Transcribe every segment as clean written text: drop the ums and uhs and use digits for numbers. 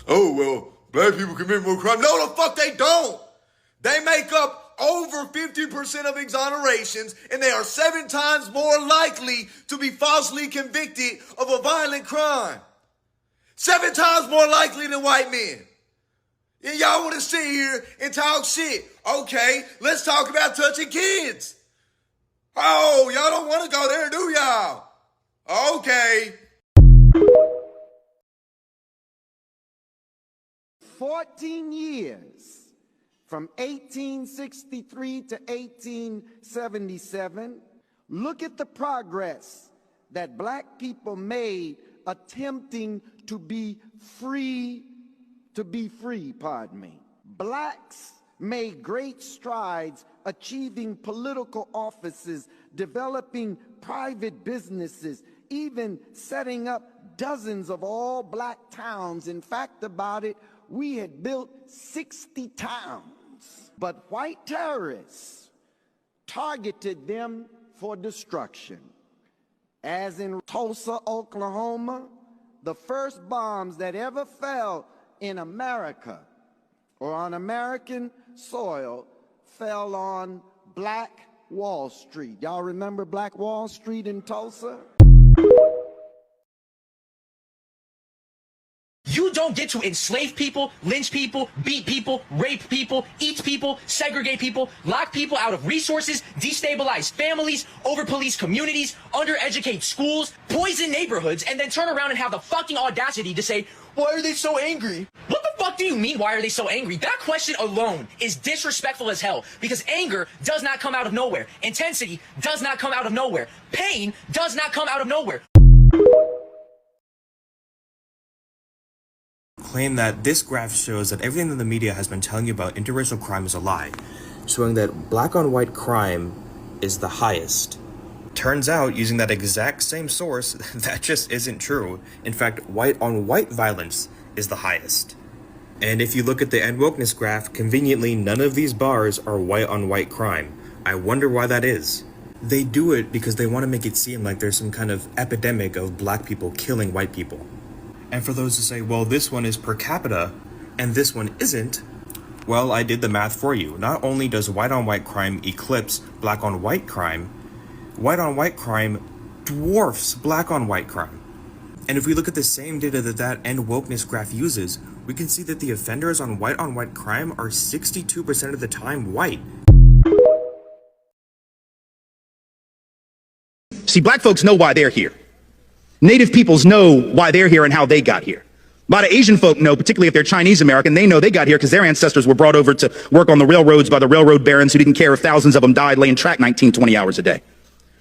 oh, well, black people commit more crime. No, the fuck they don't. They make up over 50% of exonerations, and they are 7 times more likely to be falsely convicted of a violent crime. 7 times more likely than white men. And y'all want to sit here and talk shit. Okay, let's talk about touching kids. Oh, y'all don't want to go there, do y'all? Okay. 14 years, from 1863 to 1877, look at the progress that black people made attempting to be free, Blacks made great strides achieving political offices, developing private businesses, even setting up dozens of all-black towns. In fact, about it, we had built 60 towns. But white terrorists targeted them for destruction. As in Tulsa, Oklahoma, the first bombs that ever fell in America or on American soil fell on Black Wall Street. Y'all remember Black Wall Street in Tulsa? You don't get to enslave people, lynch people, beat people, rape people, eat people, segregate people, lock people out of resources, destabilize families, over-police communities, undereducate schools, poison neighborhoods, and then turn around and have the fucking audacity to say, why are they so angry? What the fuck do you mean, why are they so angry? That question alone is disrespectful as hell, because anger does not come out of nowhere. Intensity does not come out of nowhere. Pain does not come out of nowhere. Claim that this graph shows that everything that the media has been telling you about interracial crime is a lie, showing that black on white crime is the highest. Turns out, using that exact same source, that just isn't true. In fact, white on white violence is the highest. And if you look at the end wokeness graph, conveniently none of these bars are white on white crime. I wonder why that is. They do it because they want to make it seem like there's some kind of epidemic of black people killing white people. And for those who say, well, this one is per capita and this one isn't, well, I did the math for you. Not only does white on white crime eclipse black on white crime dwarfs black on white crime. And if we look at the same data that end wokeness graph uses, we can see that the offenders on white crime are 62% of the time white. See, black folks know why they're here. Native peoples know why they're here and how they got here. A lot of Asian folk know, particularly if they're Chinese American, they know they got here because their ancestors were brought over to work on the railroads by the railroad barons who didn't care if thousands of them died laying track 19, 20 hours a day.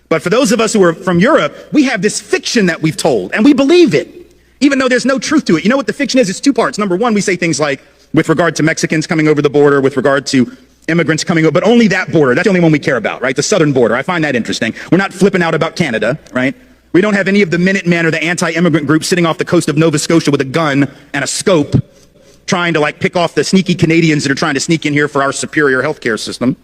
But for those of us who are from Europe, we have this fiction that we've told, and we believe it, even though there's no truth to it. You know what the fiction is? It's 2 parts. Number one, we say things like, with regard to Mexicans coming over the border, with regard to immigrants coming over, but only that border. That's the only one we care about, right? The southern border. I find that interesting. We're not flipping out about Canada, right? We don't have any of the Minutemen or the anti-immigrant groups sitting off the coast of Nova Scotia with a gun and a scope trying to like pick off the sneaky Canadians that are trying to sneak in here for our superior healthcare system,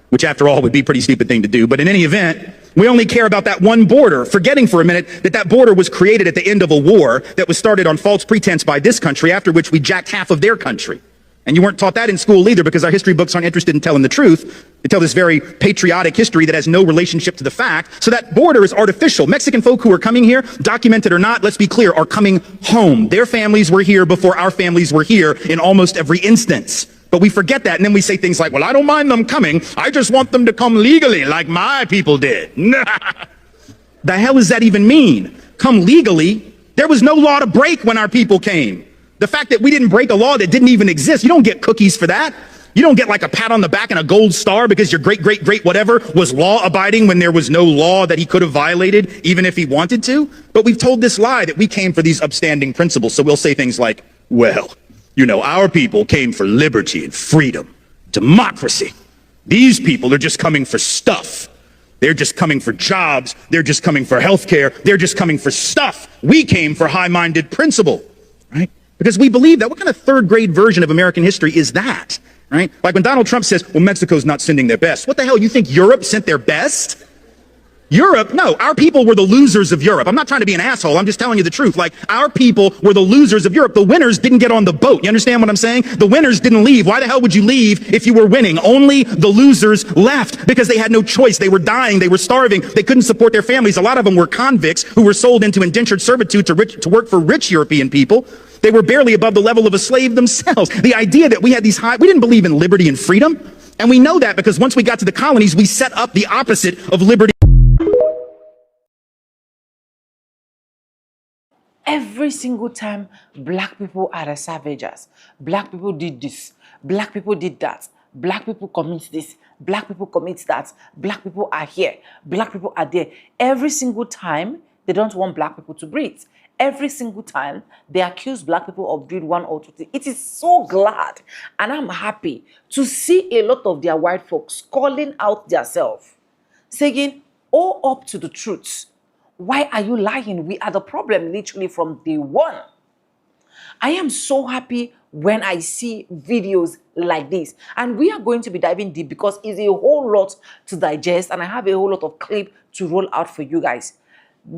which after all would be a pretty stupid thing to do. But in any event, we only care about that one border, forgetting for a minute that that border was created at the end of a war that was started on false pretense by this country, after which we jacked half of their country. And you weren't taught that in school either, because our history books aren't interested in telling the truth. They tell this very patriotic history that has no relationship to the fact. So that border is artificial. Mexican folk who are coming here, documented or not, let's be clear, are coming home. Their families were here before our families were here in almost every instance. But we forget that, and then we say things like, well, I don't mind them coming. I just want them to come legally like my people did. The hell does that even mean? Come legally? There was no law to break when our people came. The fact that we didn't break a law that didn't even exist, you don't get cookies for that. You don't get like a pat on the back and a gold star because your great whatever was law abiding when there was no law that he could have violated even if he wanted to. But we've told this lie that we came for these upstanding principles. So we'll say things like, well, you know, our people came for liberty and freedom, democracy. These people are just coming for stuff. They're just coming for jobs. They're just coming for healthcare. They're just coming for stuff. We came for high-minded principle, right? Because we believe that. What kind of third-grade version of American history is that, right? Like when Donald Trump says, well, Mexico's not sending their best. What the hell, you think Europe sent their best? Europe, no, our people were the losers of Europe. I'm not trying to be an asshole. I'm just telling you the truth. Like, our people were the losers of Europe. The winners didn't get on the boat. You understand what I'm saying? The winners didn't leave. Why the hell would you leave if you were winning? Only the losers left because they had no choice. They were dying. They were starving. They couldn't support their families. A lot of them were convicts who were sold into indentured servitude to work for rich European people. They were barely above the level of a slave themselves. The idea that we had these we didn't believe in liberty and freedom. And we know that because once we got to the colonies, we set up the opposite of liberty. Every single time, black people are the savages. Black people did this. Black people did that. Black people commit this. Black people commit that. Black people are here. Black people are there. Every single time, they don't want black people to breathe. Every single time, they accuse black people of doing one or two things. It is so glad, and I'm happy to see a lot of their white folks calling out themselves, saying, "Oh, up to the truth. Why are you lying? We are the problem literally from day one." I am so happy when I see videos like this. And we are going to be diving deep because it's a whole lot to digest and I have a whole lot of clip to roll out for you guys.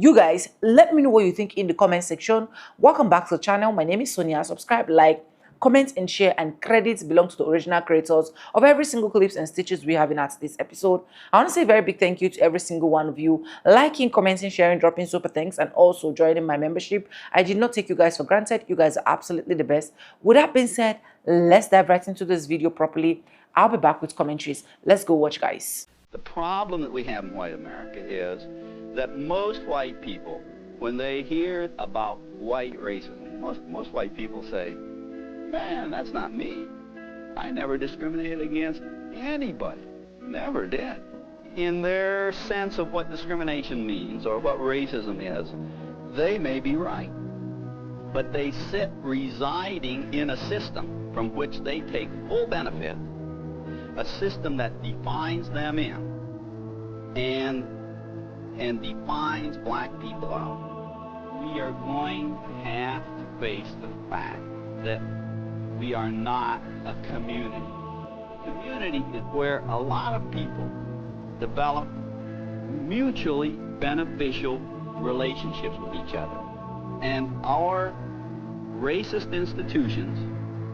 You guys, let me know what you think in the comment section. Welcome back to the channel. My name is Sonia. Subscribe, like, comment, and share, and credits belong to the original creators of every single clips and stitches we have in at this episode. I want to say a very big thank you to every single one of you liking, commenting, sharing, dropping super thanks, and also joining my membership. I did not take you guys for granted. You guys are absolutely the best. With that being said, let's dive right into this video properly. I'll be back with commentaries. Let's go watch, guys. The problem that we have in white America is that most white people, when they hear about white racism, most white people say, "Man, that's not me. I never discriminated against anybody. Never did." In their sense of what discrimination means or what racism is, they may be right. But they sit residing in a system from which they take full benefit, a system that defines them in and defines black people out. We are going to have to face the fact that we are not a community. Community is where a lot of people develop mutually beneficial relationships with each other. And our racist institutions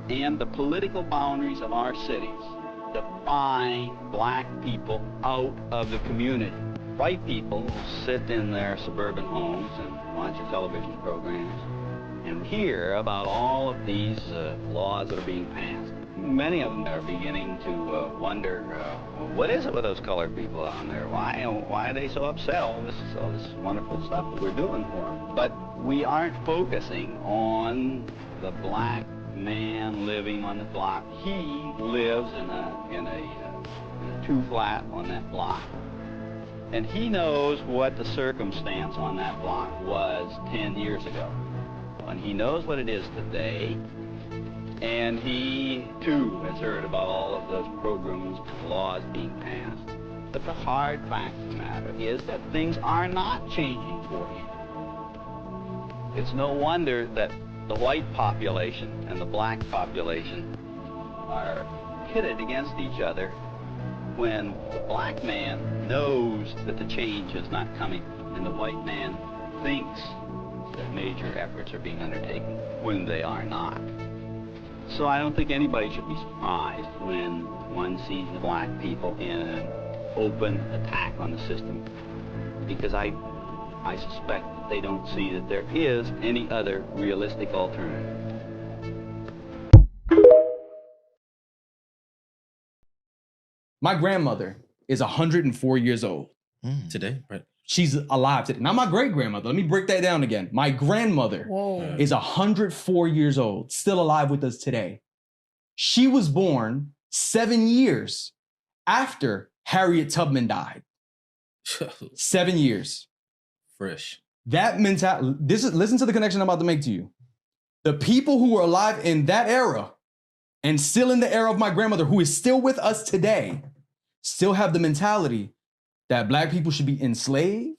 and the political boundaries of our cities define black people out of the community. White people sit in their suburban homes and watch their television programs and hear about all of these laws that are being passed. Many of them are beginning to wonder, what is it with those colored people down there? Why are they so upset? All this wonderful stuff that we're doing for them. But we aren't focusing on the black man living on the block. He lives in a two-flat on that block. And he knows what the circumstance on that block was 10 years ago. And he knows what it is today. And he, too, has heard about all of those programs, laws being passed. But the hard fact of the matter is that things are not changing for him. It's no wonder that the white population and the black population are pitted against each other when the black man knows that the change is not coming and the white man thinks that major efforts are being undertaken when they are not. So I don't think anybody should be surprised when one sees the black people in an open attack on the system, because I suspect that they don't see that there is any other realistic alternative. My grandmother is 104 years old. Today, right? She's alive today. Not my great-grandmother. Let me break that down again. My grandmother is 104 years old, still alive with us today. She was born 7 years after Harriet Tubman died. 7 years. Fresh. That mentality, listen to the connection I'm about to make to you. The people who were alive in that era and still in the era of my grandmother, who is still with us today, still have the mentality that black people should be enslaved,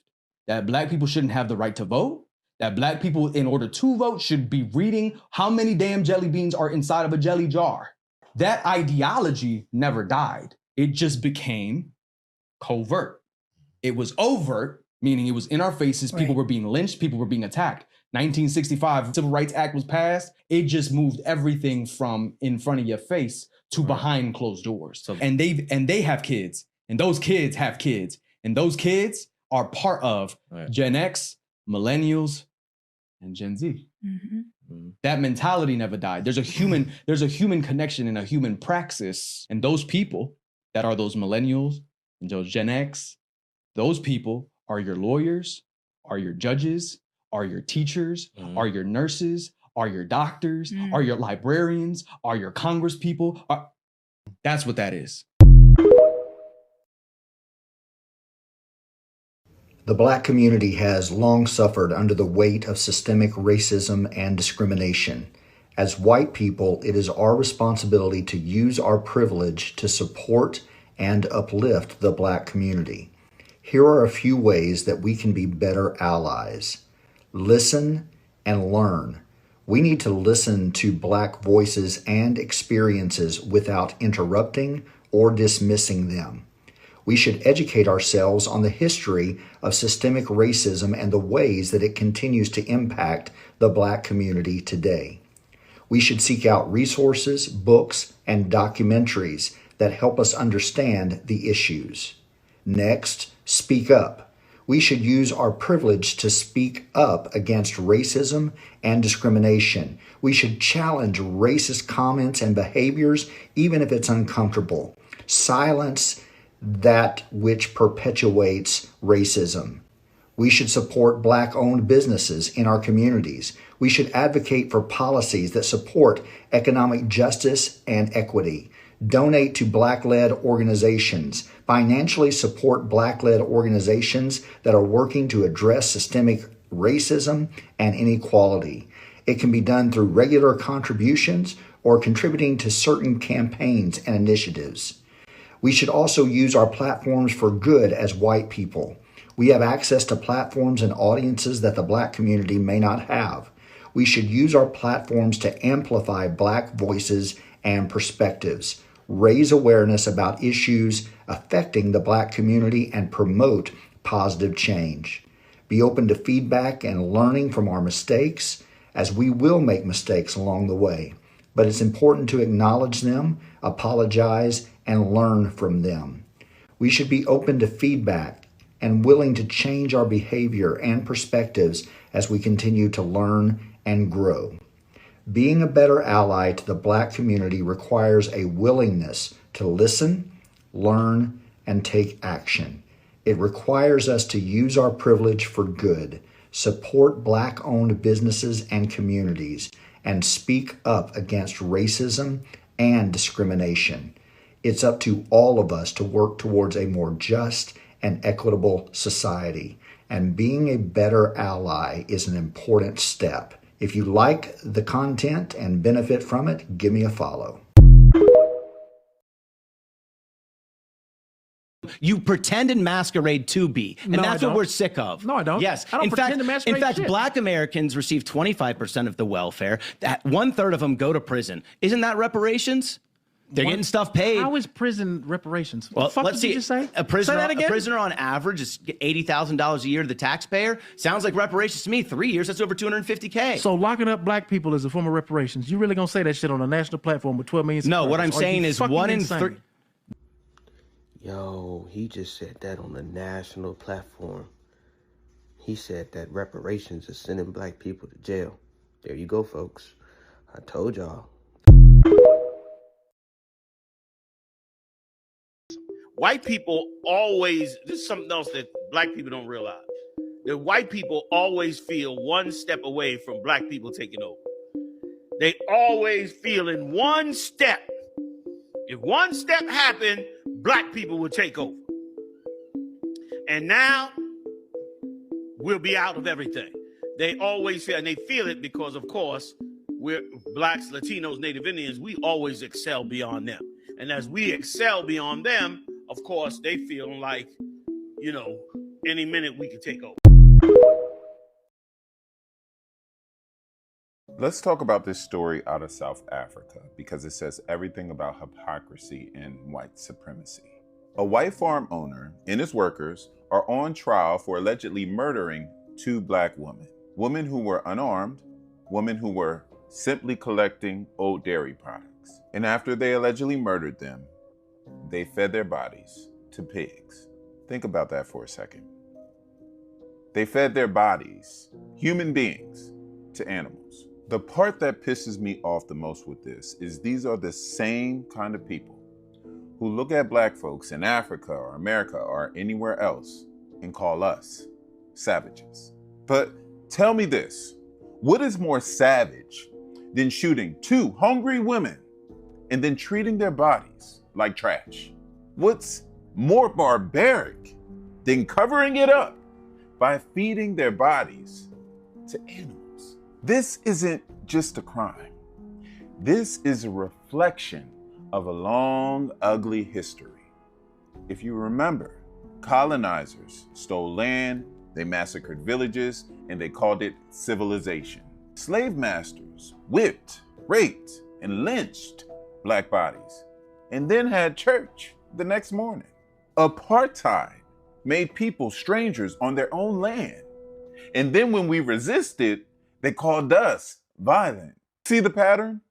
that black people shouldn't have the right to vote, that black people, in order to vote, should be reading how many damn jelly beans are inside of a jelly jar. That ideology never died. It just became covert. It was overt, meaning it was in our faces. People were being lynched. People were being attacked. 1965, Civil Rights Act was passed. It just moved everything from in front of your face to behind closed doors. So, and they have kids, and those kids have kids, and those kids are part of Gen X, millennials, and Gen Z. That mentality never died. There's a human connection and a human praxis, and those people that are those millennials and those Gen X, those people are your lawyers, are your judges, are your teachers, are your nurses, are your doctors, are your librarians, are your Congress people. That's what that is. The Black community has long suffered under the weight of systemic racism and discrimination. As white people, it is our responsibility to use our privilege to support and uplift the Black community. Here are a few ways that we can be better allies. Listen and learn. We need to listen to Black voices and experiences without interrupting or dismissing them. We should educate ourselves on the history of systemic racism and the ways that it continues to impact the Black community today. We should seek out resources, books, and documentaries that help us understand the issues. Next, speak up. We should use our privilege to speak up against racism and discrimination. We should challenge racist comments and behaviors, even if it's uncomfortable. Silence that which perpetuates racism. We should support Black-owned businesses in our communities. We should advocate for policies that support economic justice and equity. Donate to Black-led organizations. Financially support Black-led organizations that are working to address systemic racism and inequality. It can be done through regular contributions or contributing to certain campaigns and initiatives. We should also use our platforms for good as white people. We have access to platforms and audiences that the Black community may not have. We should use our platforms to amplify Black voices and perspectives, raise awareness about issues affecting the Black community, and promote positive change. Be open to feedback and learning from our mistakes, as we will make mistakes along the way. But it's important to acknowledge them, apologize, and learn from them. We should be open to feedback and willing to change our behavior and perspectives as we continue to learn and grow. Being a better ally to the Black community requires a willingness to listen, learn, and take action. It requires us to use our privilege for good, support Black-owned businesses and communities, and speak up against racism and discrimination. It's up to all of us to work towards a more just and equitable society. And being a better ally is an important step. If you like the content and benefit from it, give me a follow. You pretend and masquerade to be. And that's what we're sick of. No, I don't. Yes. I don't pretend to masquerade in fact, shit. Black Americans receive 25% of the welfare. That 1/3 of them go to prison. Isn't that reparations? They're getting stuff paid. How is prison reparations? Well, What the fuck let's did you see. just say? A prisoner, Say that a again? prisoner on average is $80,000 a year to the taxpayer. Sounds like reparations to me. 3 years, that's over $250K. So locking up Black people is a form of reparations. You really gonna say that shit on a national platform with 12 million? No, what I'm subscribers? Are saying you is fucking 1 in insane? 3. Yo, he just said that on the national platform. He said that reparations is sending Black people to jail. There you go, folks. I told y'all. White people always, this is something else that Black people don't realize. That white people always feel one step away from Black people taking over. They always feel in one step. If one step happened, Black people would take over. And now we'll be out of everything. They always feel, and they feel it because, of course, we're Blacks, Latinos, Native Indians, we always excel beyond them. And as we excel beyond them, of course, they feel like, any minute we could take over. Let's talk about this story out of South Africa because it says everything about hypocrisy and white supremacy. A white farm owner and his workers are on trial for allegedly murdering 2 black women. Women who were unarmed, women who were simply collecting old dairy products. And after they allegedly murdered them, they fed their bodies to pigs. Think about that for a second. They fed their bodies, human beings, to animals. The part that pisses me off the most with this is these are the same kind of people who look at black folks in Africa or America or anywhere else and call us savages. But tell me this, what is more savage than shooting 2 hungry women and then treating their bodies like trash? What's more barbaric than covering it up by feeding their bodies to animals? This isn't just a crime. This is a reflection of a long, ugly history. If you remember, colonizers stole land, they massacred villages, and they called it civilization. Slave masters whipped, raped, and lynched black bodies, and then had church the next morning. Apartheid made people strangers on their own land. And then when we resisted, they called us violent. See the pattern?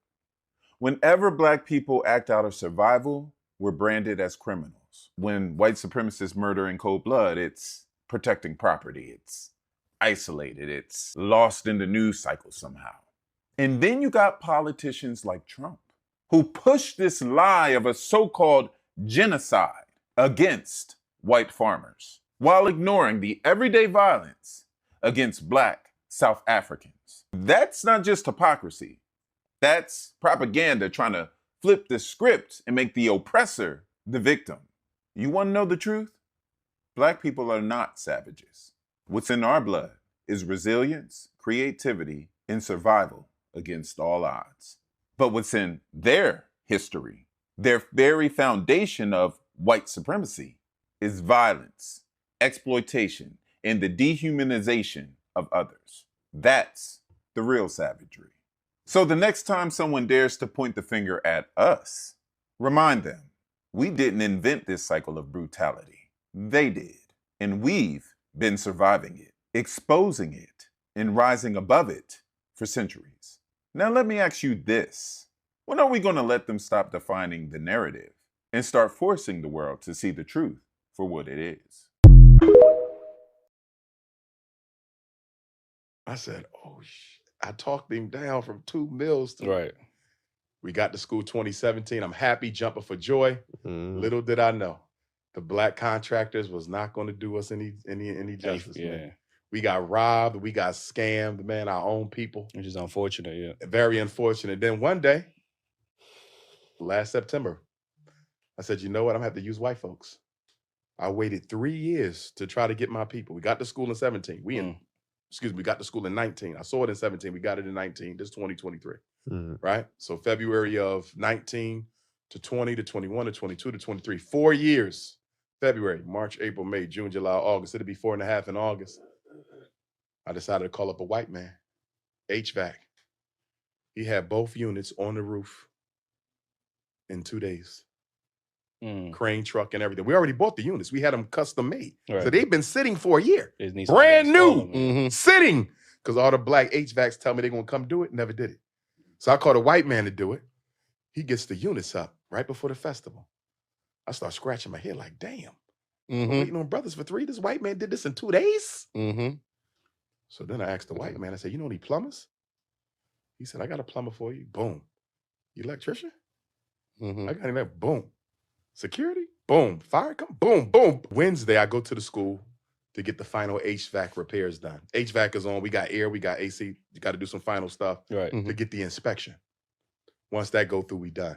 Whenever black people act out of survival, we're branded as criminals. When white supremacists murder in cold blood, it's protecting property. It's isolated. It's lost in the news cycle somehow. And then you got politicians like Trump, who push this lie of a so-called genocide against white farmers, while ignoring the everyday violence against black South Africans. That's not just hypocrisy. That's propaganda trying to flip the script and make the oppressor the victim. You want to know the truth? Black people are not savages. What's in our blood is resilience, creativity, and survival against all odds. But what's in their history, their very foundation of white supremacy, is violence, exploitation, and the dehumanization of others. That's the real savagery. So the next time someone dares to point the finger at us, remind them, we didn't invent this cycle of brutality. They did. And we've been surviving it, exposing it, and rising above it for centuries. Now let me ask you this. When are we going to let them stop defining the narrative and start forcing the world to see the truth for what it is? I said, oh, I talked him down from 2 mils to. Right. We got to school 2017. I'm happy, jumping for joy. Little did I know, the black contractors was not going to do us any justice, man. We got robbed, we got scammed, man, our own people. Which is unfortunate, yeah. Very unfortunate. Then one day, last September, I said, you know what, I'm gonna have to use white folks. I waited 3 years to try to get my people. We got to school in 17. We got to school in 19. I saw it in 17. We got it in 19. This is 2023, right? So February of 19 to 20 to 21 to 22 to 23. 4 years. February, March, April, May, June, July, August. It'll be 4.5 in August. I decided to call up a white man, HVAC. He had both units on the roof in 2 days. Crane truck and everything. We already bought the units. We had them custom made. Right. So they've been sitting for a year. Brand new, sitting. Because all the black HVACs tell me they're going to come do it. Never did it. So I called a white man to do it. He gets the units up right before the festival. I start scratching my head like, damn. I'm waiting on brothers for 3. This white man did this in 2 days? So then I asked the white man, I said, you know any plumbers? He said, I got a plumber for you. Boom. You electrician? I got him. Boom. Security? Boom. Fire come? Boom, boom. Wednesday, I go to the school to get the final HVAC repairs done. HVAC is on. We got air. We got AC. You got to do some final stuff to get the inspection. Once that go through, we done.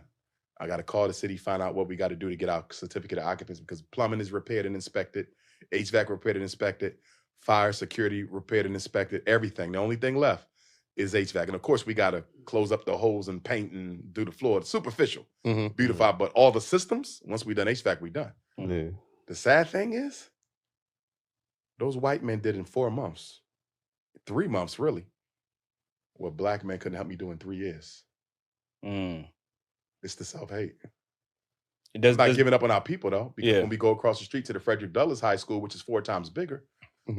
I got to call the city, find out what we got to do to get our certificate of occupancy because plumbing is repaired and inspected. HVAC repaired and inspected. Fire, security repaired and inspected. Everything. The only thing left is HVAC. And of course, we got to close up the holes and paint and do the floor. It's superficial, beautify. But all the systems, once we done HVAC, we done. The sad thing is, those white men did in 4 months, 3 months really, what black men couldn't help me do in 3 years. It's the self-hate. I'm not giving up on our people though, because when we go across the street to the Frederick Douglass High School, which is 4 times bigger,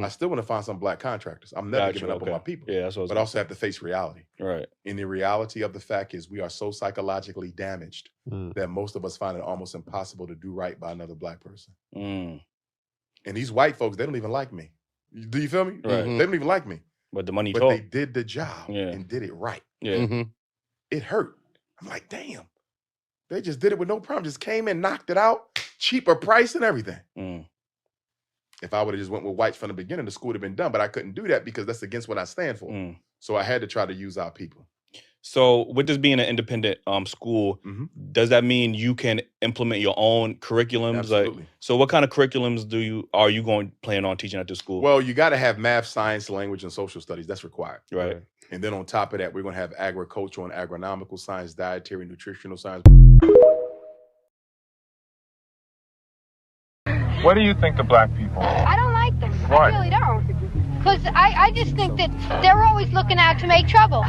I still want to find some black contractors. I'm never giving up on my people. Yeah, that's what I was but also have to face reality. Right. And the reality of the fact is we are so psychologically damaged that most of us find it almost impossible to do right by another black person. And these white folks, they don't even like me. Do you feel me? Right. They don't even like me. But the money But talk. they did the job and did it right. Yeah. It hurt. I'm like, damn. They just did it with no problem. Just came in, knocked it out, cheaper price and everything. If I would have just went with whites from the beginning, the school would have been done. But I couldn't do that because that's against what I stand for. So I had to try to use our people. So with this being an independent school, does that mean you can implement your own curriculums? Absolutely. Like, so what kind of curriculums are you plan on teaching at the school? Well, you got to have math, science, language, and social studies. That's required. Right. And then on top of that, we're going to have agricultural and agronomical science, dietary, nutritional science. What do you think of black people? I don't like them. Why? I really don't. Because I just think that they're always looking out to make trouble.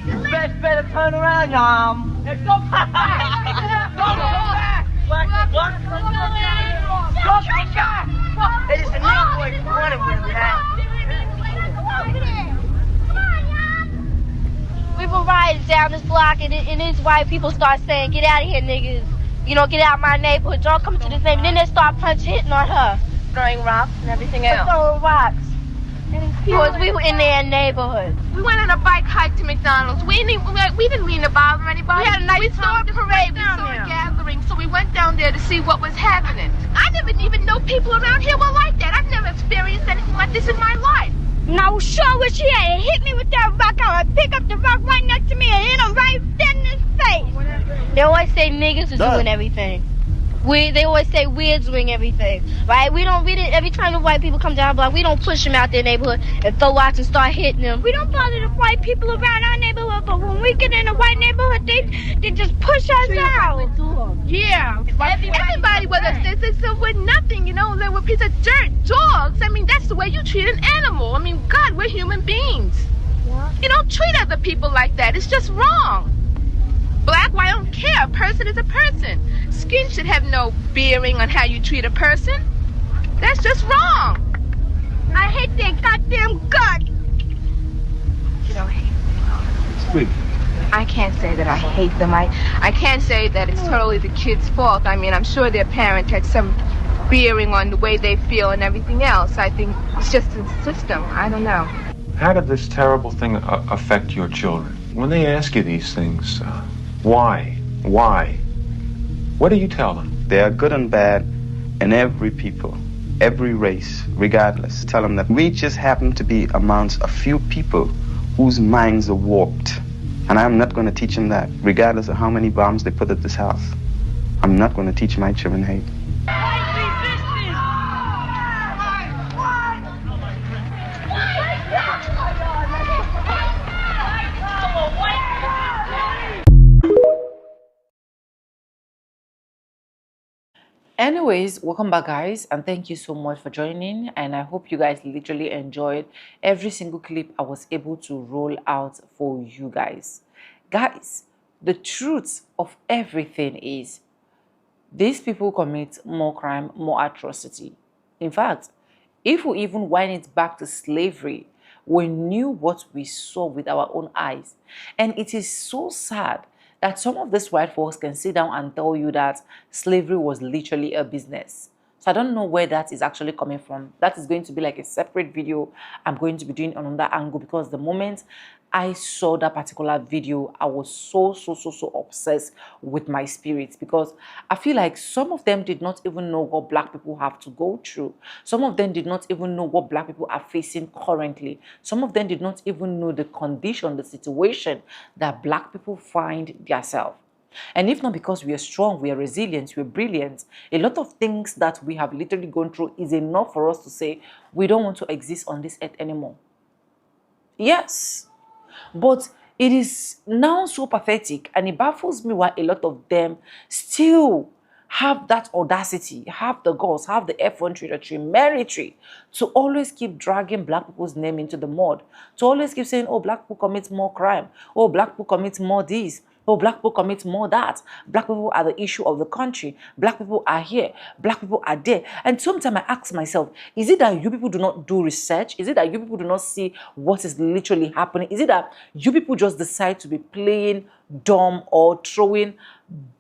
You better turn around, Let's go back. It is a new boy running with that. We were riding down this block, and these white people start saying, "Get out of here, niggas. You know, get out of my neighborhood. Don't come to this neighborhood." Then they start hitting on her. Throwing rocks and everything else. Throwing rocks. Because we were in their neighborhood. We went on a bike hike to McDonald's. We didn't mean to bother anybody. We had a nice saw a parade, we saw a gathering, so we went down there to see what was happening. I never even know people around here were like that. I've never experienced anything like this in my life. And I was sure where she had. It hit me with that rock. I would pick up the rock right next to me and hit him right dead in his face. They always say niggas are doing everything. They always say we're doing everything, right? We didn't. Every time the white people come down the block, we don't push them out their neighborhood and throw rocks and start hitting them. We don't bother the white people around our neighborhood, but when we get in a white neighborhood, they just push us out. Yeah, everybody was with nothing, you know. They were a piece of dirt, dogs. I mean, that's the way you treat an animal. I mean, God, we're human beings. Yeah. You don't treat other people like that. It's just wrong. Black, white, I don't care. A person is a person. Skin should have no bearing on how you treat a person. That's just wrong. I hate their goddamn guts. You don't hate them. Speak. I can't say that I hate them. I can't say that it's totally the kids' fault. I mean, I'm sure their parents had some bearing on the way they feel and everything else. I think it's just the system. I don't know. How did this terrible thing affect your children? When they ask you these things, why? Why? What do you tell them? They are good and bad in every people, every race, regardless. Tell them that we just happen to be amongst a few people whose minds are warped. And I'm not going to teach them that, regardless of how many bombs they put at this house. I'm not going to teach my children hate. Anyways, welcome back, guys, and thank you so much for joining, and I hope you guys literally enjoyed every single clip I was able to roll out for you guys. Guys, the truth of everything is these people commit more crime, more atrocity. In fact, if we even wind it back to slavery, we knew what we saw with our own eyes, and it is so sad that some of these white folks can sit down and tell you that slavery was literally a business. So I don't know where that is actually coming from. That is going to be like a separate video I'm going to be doing on that angle, because the moment I saw that particular video, I was so obsessed with my spirit, because I feel like some of them did not even know what black people have to go through. Some of them did not even know what black people are facing currently. Some of them did not even know the condition, the situation that black people find themselves. And if not because we are strong, we are resilient, we are brilliant, a lot of things that we have literally gone through is enough for us to say we don't want to exist on this earth anymore. Yes. But it is now so pathetic, and it baffles me why a lot of them still have that audacity, have the guts, have the effrontery, the temerity to always keep dragging black people's name into the mud, to always keep saying, oh, black people commit more crime, oh, black people commit more this, oh, black people commit more that, black people are the issue of the country, black people are here, black people are there. And sometimes I ask myself, is it that you people do not do research? Is it that you people do not see what is literally happening? Is it that you people just decide to be playing dumb or throwing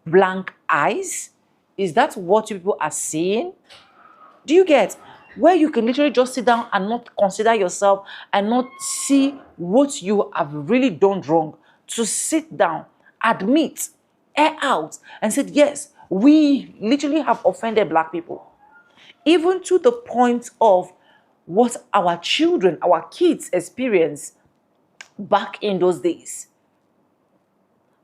blank eyes? Is that what you people are seeing? Do you get where you can literally just sit down and not consider yourself and not see what you have really done wrong? To sit down, admit, air out, and say, yes, we literally have offended black people. Even to the point of what our children, our kids experience back in those days.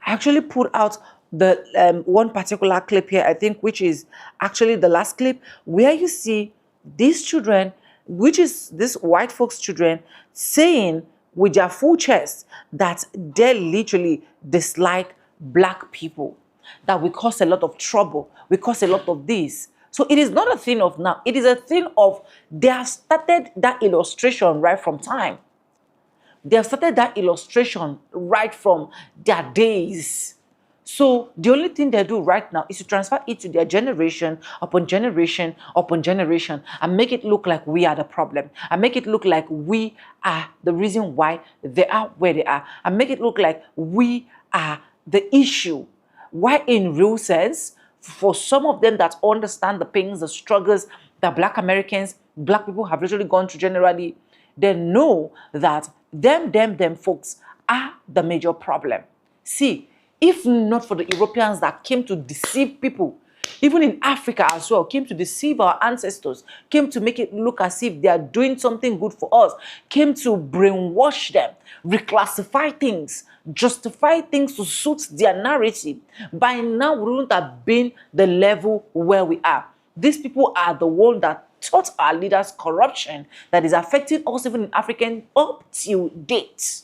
I actually put out the one particular clip here, I think, which is actually the last clip, where you see these children, which is this white folks' children, saying with their full chest that they literally dislike black people, that we cause a lot of trouble, we cause a lot of this. So it is not a thing of now, it is a thing of they have started that illustration right from time. They have started that illustration right from their days. So the only thing they do right now is to transfer it to their generation upon generation upon generation and make it look like we are the problem, and make it look like we are the reason why they are where they are, and make it look like we are the issue. Why in real sense, for some of them that understand the pains, the struggles that black Americans, black people have literally gone through generally, they know that them folks are the major problem. See, if not for the Europeans that came to deceive people, even in Africa as well, came to deceive our ancestors, came to make it look as if they are doing something good for us, came to brainwash them, reclassify things, justify things to suit their narrative, by now we wouldn't have been the level where we are. These people are the ones that taught our leaders corruption that is affecting us even in African up till date.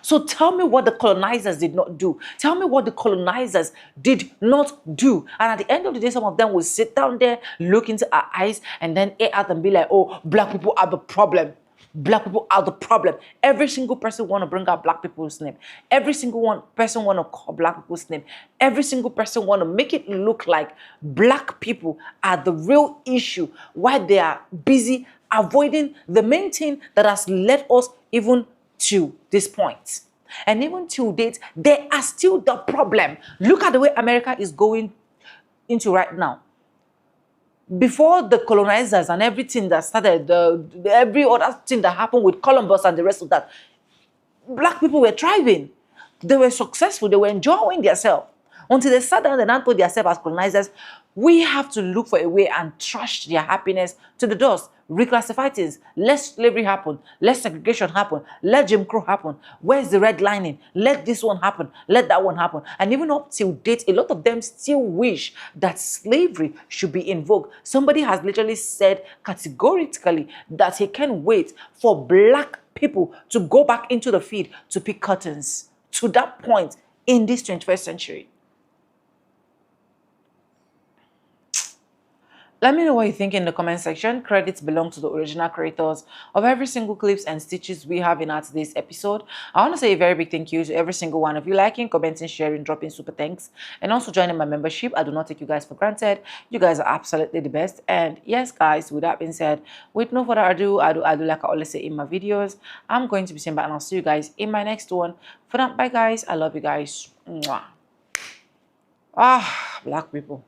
So tell me what the colonizers did not do. Tell me what the colonizers did not do. And at the end of the day, some of them will sit down there, look into our eyes, and then air out and be like, oh, black people are the problem. Black people are the problem. Every single person want to bring out black people's name. Every single person want to call black people's name. Every single person want to make it look like black people are the real issue, while they are busy avoiding the main thing that has led us even to this point. And even till date, they are still the problem. Look at the way America is going into right now. Before the colonizers and everything that started, every other thing that happened with Columbus and the rest of that, black people were thriving. They were successful. They were enjoying themselves. Until they sat down and then told themselves as colonizers, we have to look for a way and trash their happiness to the dust. Reclassify things. Let slavery happen. Let segregation happen. Let Jim Crow happen. Where's the red lining? Let this one happen. Let that one happen. And even up till date, a lot of them still wish that slavery should be invoked. Somebody has literally said categorically that he can't wait for black people to go back into the field to pick cottons. To that point in this 21st century. Let me know what you think in the comment section. Credits belong to the original creators of every single clips and stitches we have in our today's episode. I want to say a very big thank you to every single one of you liking, commenting, sharing, dropping super thanks, and also joining my membership. I do not take you guys for granted. You guys are absolutely the best. And yes, guys, with that being said, with no further ado, I do like I always say in my videos, I'm going to be saying bye, and I'll see you guys in my next one. For now, bye guys. I love you guys. Mwah. Black people.